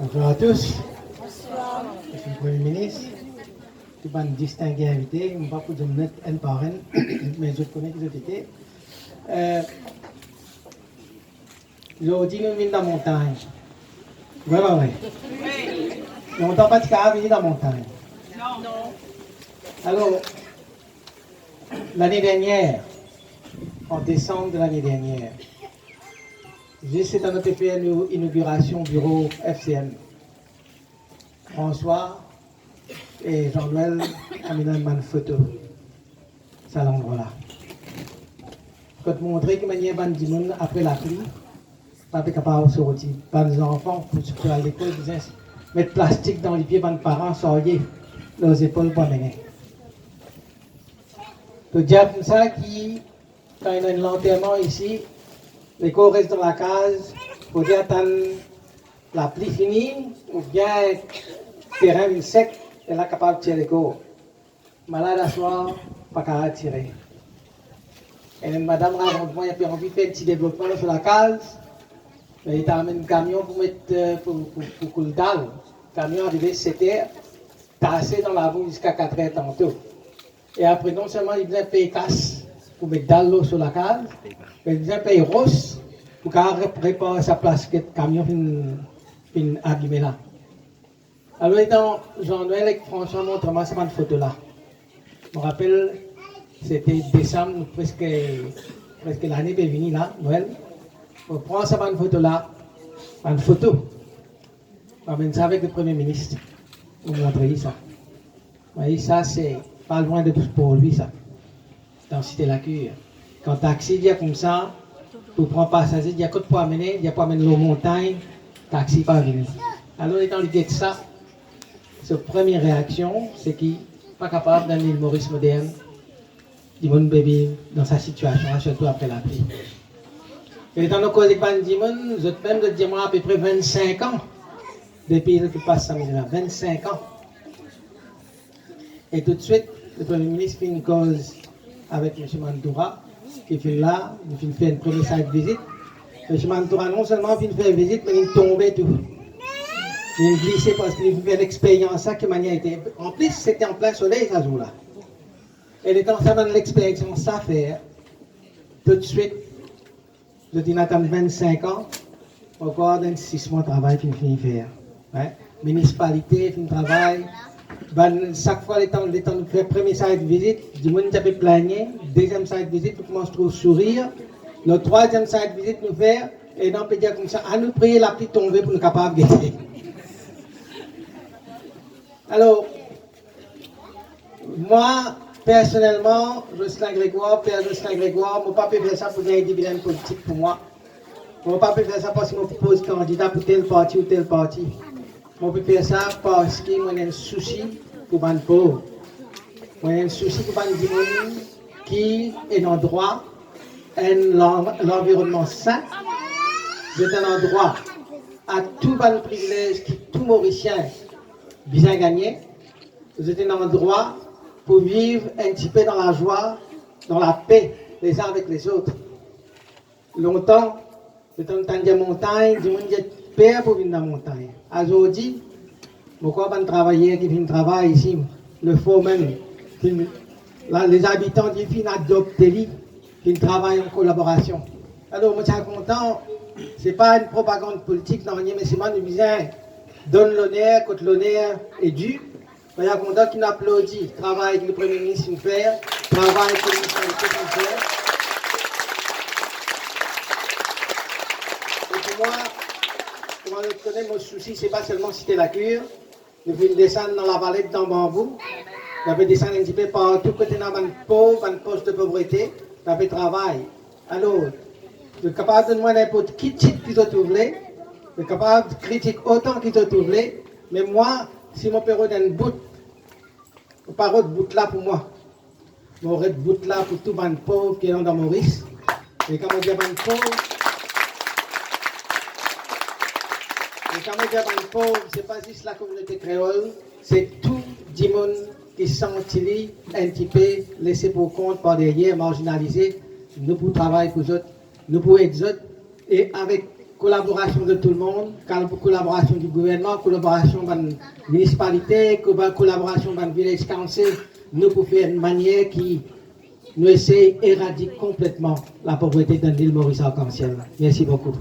Bonjour à tous. Monsieur le Premier ministre, tout le monde distingué invité, je ne vais pas pour dire un par un, mais je connais qu'ils ont été. Aujourd'hui, nous venons dans la montagne. Oui, oui, oui. Mais on n'entend pas de cas venir dans la montagne. Non. Alors, l'année dernière, en décembre de l'année dernière, c'est à notre fait une inauguration bureau FCM. François et Jean-Noël ont mis une photo. C'est à l'endroit-là. Quand montrer que manière ban après la pluie, pas capable de sortir. Pas les enfants pour se faire à l'école, disaient mettre plastique dans les pieds, ban parents sortir leurs épaules pour mener. Le diable comme ça qui, quand il y a un enterrement ici, l'école reste dans la case, pour dire attendre la pluie finie, ou bien terrain sec, elle est capable de tirer l'école. Malade à soir, pas capable de tirer. Et madame raconte moi, il a envie de faire un petit développement sur la case. Il a amené un camion pour mettre pour couler dalle. Le camion arrivé à 7 heures, tassé dans la boue jusqu'à 4 heures tantôt. Et après, non seulement il vient payer casse pour mettre dalle sur la case, mais il vient payer rose pour réparer sa place que le camion finit abîmé là. Alors, étant Jean-Noël et François montrent moi cette photo-là. Je me rappelle, c'était décembre, presque l'année est venue là, Noël. On prend cette photo-là, une photo. On amène ça avec le Premier ministre. On montre ça. Vous voyez, ça, c'est pas loin de tout pour lui, ça. Dans Cité la Cure. Quand taxi vient comme ça, pour prendre passager, il y a quoi de pour amener, il y a pas amener l'eau montagne, taxi pas venir. Alors, étant l'idée de ça, sa première réaction, c'est qu'il n'est pas capable d'amener le Maurice moderne, du monde bébé dans sa situation, surtout après la pluie. Et dans nos collègues Bandimon, vous êtes même de dire à peu près 25 ans depuis que passe ça, 25 ans. Et tout de suite, le Premier ministre fait une cause avec M. Mantoura, qui fait là, il fait une première site visite. M. Mantoura non seulement fait une visite, mais il tombait tout. Il glissait parce qu'il fait l'expérience ça, que manière était. En plus, c'était en plein soleil, ça jour-là. Et étant ça dans l'expérience à faire, tout de suite, je dis, Nathan, 25 ans, encore dans 6 mois de travail qu'il finit faire. Ouais. Municipalité, fin travail. Chaque fois, les temps de faire premier site visite, du monde qui avait plaigné, deuxième site visite, nous commençons à trouver sourire. Le troisième site visite, nous faire, et non, on peut dire comme ça, à nous prier la pluie tomber pour nous capables de guetter. Alors, moi, personnellement, Jocelyn Grégoire, Père Jocelyn Grégoire, mon papa fait ça pour gagner des bilans politiques pour moi. Mon papa fait ça parce que je propose candidat pour tel parti ou tel parti. Mon papa fait ça parce que moi j'ai un souci pour les pauvres. Moi j'ai un souci pour les gens qui est dans le droit, l'environnement sain. C'est un endroit à tout bon privilège qui tout Mauricien bien gagné. Vous êtes un endroit pour vivre un petit peu dans la joie, dans la paix, les uns avec les autres. Longtemps, c'était un temps de montagne, du monde qui peur pour venir dans la montagne. Aujourd'hui, beaucoup de travailleurs qui viennent travailler ici, le faux même, là, les habitants qui viennent adopter, qui travaillent en collaboration. Alors, moi, je suis content, ce n'est pas une propagande politique, non, mais c'est moi, nous disons, donne l'honneur quand l'honneur est dû. Il y a un content qui applaudit, travail que le Premier ministre nous fait, travail que le ministre nous fait. Et pour moi, je connais mon souci, ce n'est pas seulement Cité la Cure. Nous venons descendre dans la vallée de Bambou. Nous avons descendu un petit peu partout, côté dans une pauvre, une poste de pauvreté. Nous avons travail. Alors, je suis capable de demander n'importe qui titre qu'ils ont trouvé. Je suis capable de critiquer autant qu'ils ont trouvé. Mais moi, si mon père a une bout, pas de bout là pour moi. J'aurais de bout là pour tout le monde pauvre qui est dans Maurice. Et quand on dit monde pauvre, ce n'est pas juste la communauté créole, c'est tout le monde qui se sent un petit peu laissé pour compte par derrière, marginalisé. Nous pour travailler pour eux autres, nous pour aider eux autres, et avec collaboration de tout le monde, collaboration du gouvernement, collaboration de la municipalité, collaboration de la village council, nous pouvons faire une manière qui nous essaie d'éradiquer complètement la pauvreté dans l'île Maurice Arc-en-Ciel. Merci beaucoup.